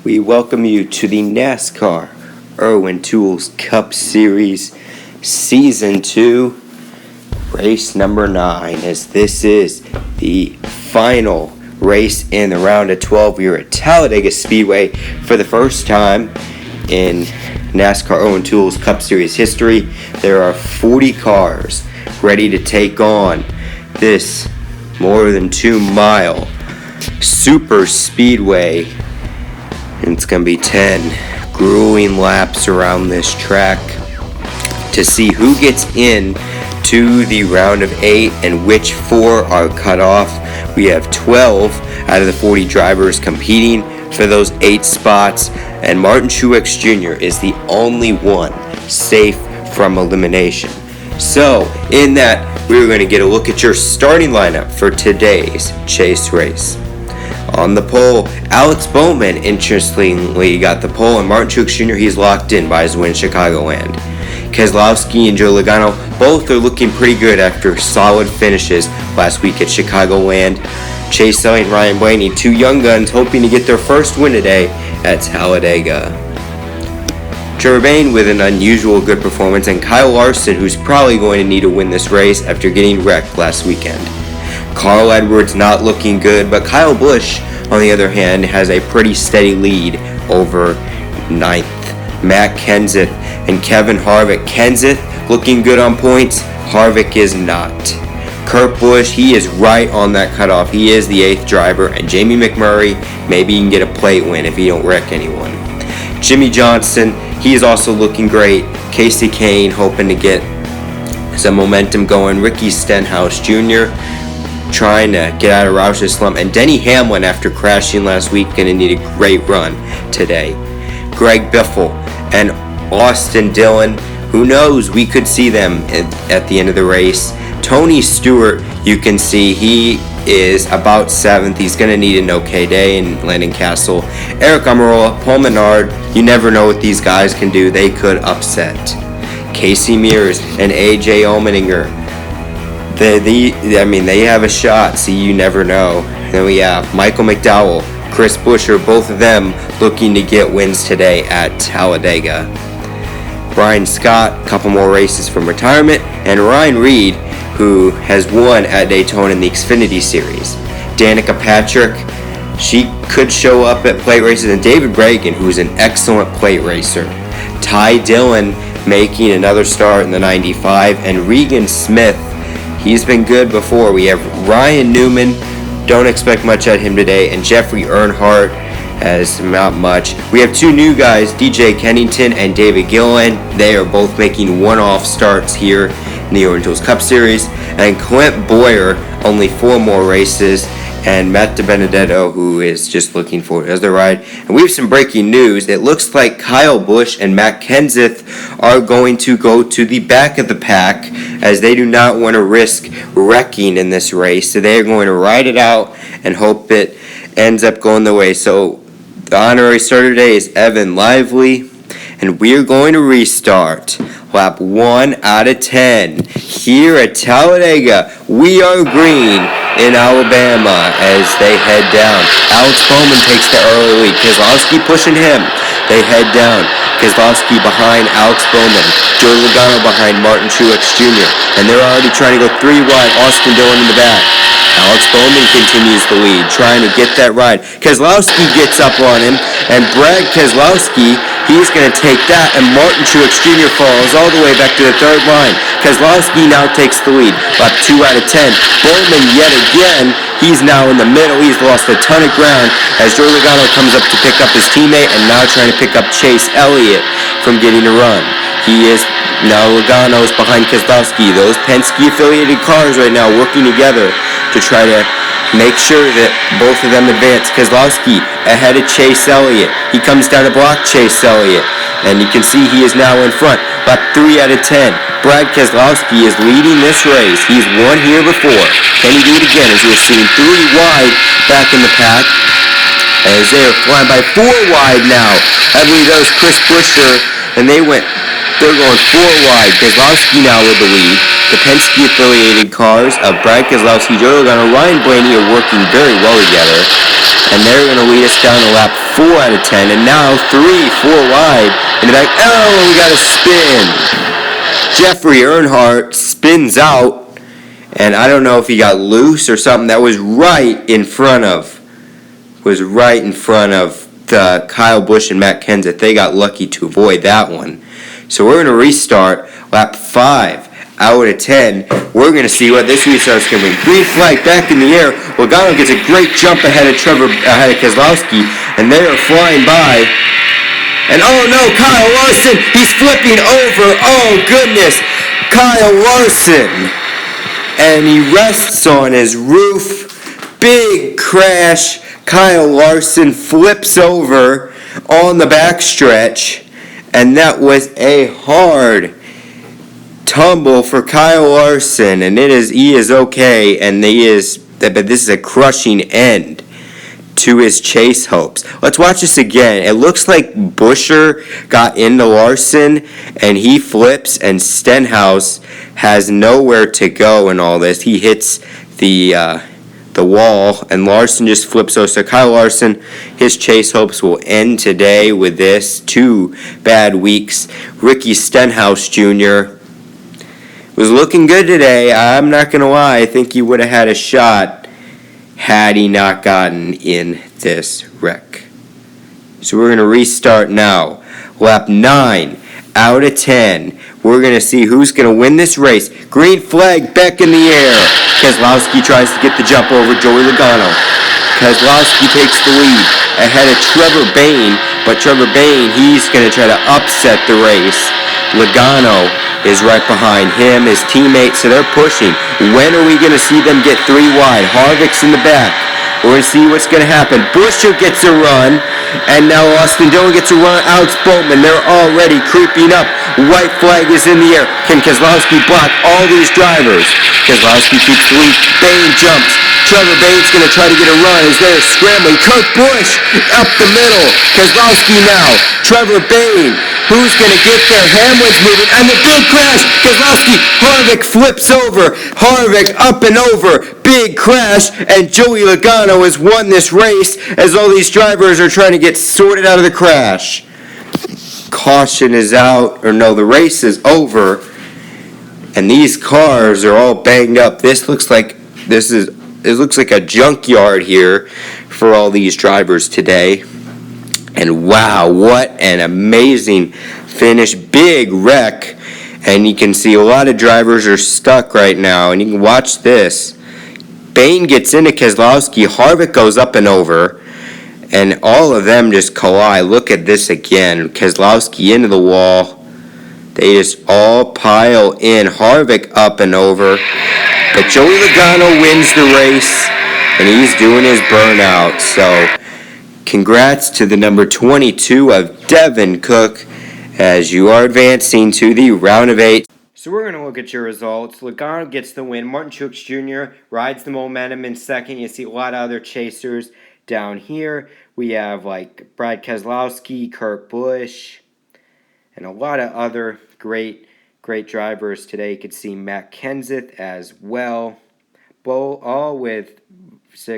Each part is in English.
We welcome you to the NASCAR IRWIN Tools Cup Series Season 2, race number 9, as this is the final race in the round of 12. We are at Talladega Speedway for the first time in NASCAR IRWIN Tools Cup Series history. There are 40 cars ready to take on this more than 2-mile super speedway. And it's going to be 10 grueling laps around this track to see who gets in to the round of 8 and which 4 are cut off. We have 12 out of the 40 drivers competing for those 8 spots, and Martin Truex Jr. is the only one safe from elimination. So, in that, we're going to get a look at your starting lineup for today's chase race. On the pole, Alex Bowman, interestingly, got the pole, and Martin Truex Jr., he's locked in by his win in Chicagoland. Keselowski and Joey Logano both are looking pretty good after solid finishes last week at Chicagoland. Chase Elliott and Ryan Blaney, 2 young guns, hoping to get their first win today at Talladega. Trevor Bayne with an unusual good performance, and Kyle Larson, who's probably going to need to win this race after getting wrecked last weekend. Carl Edwards not looking good, but Kyle Busch, on the other hand, has a pretty steady lead over 9th. Matt Kenseth and Kevin Harvick. Kenseth looking good on points, Harvick is not. Kurt Busch, he is right on that cutoff. He is the 8th driver, and Jamie McMurray, maybe he can get a plate win if he don't wreck anyone. Jimmy Johnson, he is also looking great. Casey Kane hoping to get some momentum going. Ricky Stenhouse Jr. trying to get out of Roush's slump. And Denny Hamlin, after crashing last week, going to need a great run today. Greg Biffle and Austin Dillon, who knows, we could see them at the end of the race. Tony Stewart, you can see he is about 7th. He's going to need an okay day in Landon Castle. Eric Almirola, Paul Menard, you never know what these guys can do. They could upset. Casey Mears and AJ Allmendinger, they have a shot. See, you never know. Then we have Michael McDowell, Chris Buescher, both of them looking to get wins today at Talladega. Brian Scott, a couple more races from retirement, and Ryan Reed, who has won at Daytona in the Xfinity Series. Danica Patrick, she could show up at plate races, and David Bragan, who's an excellent plate racer. Ty Dillon making another start in the 95, and Regan Smith, he's been good before. We have Ryan Newman, don't expect much at him today, and Jeffrey Earnhardt has not much. We have 2 new guys, DJ Kennington and David Gilliland. They are both making one-off starts here in the IRWIN Tools Cup Series. And Clint Boyer, only 4 more races. And Matt DiBenedetto, who is just looking for it as the ride. And we have some breaking news. It looks like Kyle Busch and Matt Kenseth are going to go to the back of the pack, as they do not want to risk wrecking in this race. So they are going to ride it out and hope it ends up going the way. So the honorary starter today is Evan Lively, and we are going to restart lap 1 out of 10 here at Talladega. We are green in Alabama as they head down. Alex Bowman takes the early lead. Keselowski pushing him. They head down. Keselowski behind Alex Bowman. Joey Logano behind Martin Truex Jr. And they're already trying to go 3 wide. Austin Dillon in the back. Alex Bowman continues the lead, trying to get that ride. Keselowski gets up on him, and Brad Keselowski, he's going to take that, and Martin Truex Jr. falls all the way back to the 3rd line. Keselowski now takes the lead, lap 2 out of 10. Bowman yet again, he's now in the middle. He's lost a ton of ground as Joey Logano comes up to pick up his teammate, and now trying to pick up Chase Elliott from getting a run. He is now Logano's behind Keselowski. Those Penske-affiliated cars right now working together to try to make sure that both of them advance. Keselowski ahead of Chase Elliott. He comes down to block Chase Elliott, and you can see he is now in front. Lap 3 out of 10. Brad Keselowski is leading this race. He's won here before. Can he do it again, as we're seeing 3 wide back in the pack, as they're flying by 4 wide now? I believe that was Chris Buescher, and they're going 4 wide. Keselowski now with the lead. The Penske-affiliated cars of Brad Keselowski, Joey Logano, Ryan Blaney are working very well together. And they're going to lead us down to lap 4 out of 10. And now 3, 4 wide. And they're like, oh, we got a spin. Jeffrey Earnhardt spins out. And I don't know if he got loose or something. That was right in front of the Kyle Busch and Matt Kenseth. They got lucky to avoid that one. So we're going to restart lap 5 out of 10. We're going to see what this restart is going to be. Green flag back in the air. Logano gets a great jump ahead of Keselowski, and they are flying by. And oh no, Kyle Larson, he's flipping over. Oh goodness, Kyle Larson. And he rests on his roof. Big crash. Kyle Larson flips over on the backstretch. And that was a hard tumble for Kyle Larson. And he is okay. But this is a crushing end to his chase hopes. Let's watch this again. It looks like Buescher got into Larson and he flips, and Stenhouse has nowhere to go in all this. He hits the wall and Larson just flips over. So Kyle Larson, his chase hopes will end today with this. 2 bad weeks. Ricky Stenhouse Jr. was looking good today. I'm not going to lie. I think he would have had a shot had he not gotten in this wreck. So we're going to restart now. Lap 9 out of 10. We're going to see who's going to win this race. Green flag back in the air. Keselowski tries to get the jump over Joey Logano. Keselowski takes the lead ahead of Trevor Bayne, but Trevor Bayne, he's going to try to upset the race. Logano is right behind him, his teammates, so they're pushing. When are we going to see them get 3 wide? Harvick's in the back. We're going to see what's going to happen. Buescher gets a run, and now Austin Dillon gets a run. Alex Bowman, they're already creeping up. White flag is in the air. Can Keselowski block all these drivers? Keselowski keeps the lead. Bayne jumps. Trevor Bayne's going to try to get a run as they're scrambling. Kurt Busch up the middle. Keselowski now. Trevor Bayne. Who's going to get there? Hamlin's moving. And the big crash. Keselowski. Harvick flips over. Harvick up and over. Big crash. And Joey Logano has won this race as all these drivers are trying to get sorted out of the crash. Caution is out. Or no, the race is over. And these cars are all banged up. It looks like a junkyard here for all these drivers today. And wow, what an amazing finish. Big wreck. And you can see a lot of drivers are stuck right now. And you can watch this. Bayne gets into Keselowski. Harvick goes up and over. And all of them just collide. Look at this again. Keselowski into the wall. They just all pile in. Harvick up and over. But Joey Logano wins the race, and he's doing his burnout. So, congrats to the number 22 of Devin Cook as you are advancing to the round of 8. So we're going to look at your results. Logano gets the win. Martin Truex Jr. rides the momentum in second. You see a lot of other chasers down here. We have like Brad Keselowski, Kurt Busch, and a lot of other great drivers today. You could see Matt Kenseth as well. All with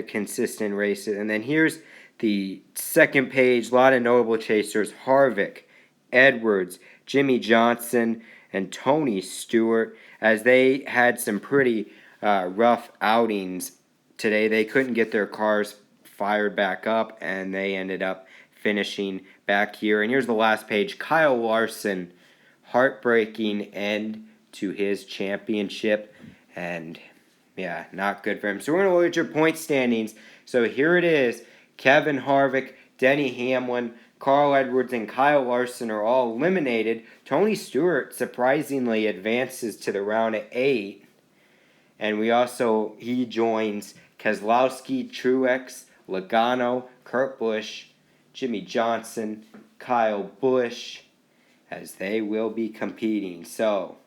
consistent races. And then here's the second page. A lot of notable chasers. Harvick, Edwards, Jimmy Johnson, and Tony Stewart, as they had some pretty rough outings today. They couldn't get their cars fired back up, and they ended up finishing back here. And here's the last page. Kyle Larson, heartbreaking end to his championship, and yeah, not good for him. So we're going to look at your point standings. So here it is. Kevin Harvick, Denny Hamlin, Carl Edwards, and Kyle Larson are all eliminated. Tony Stewart surprisingly advances to the round of 8. And he joins Keselowski, Truex, Logano, Kurt Busch, Jimmy Johnson, Kyle Busch, as they will be competing. So,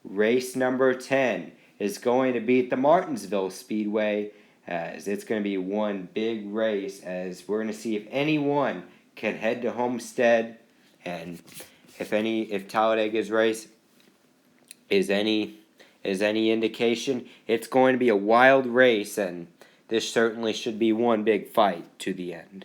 race number 10 is going to be at the Martinsville Speedway, as it's going to be one big race, as we're going to see if anyone can head to Homestead, and if Talladega's race is any indication, it's going to be a wild race, and This certainly should be one big fight to the end.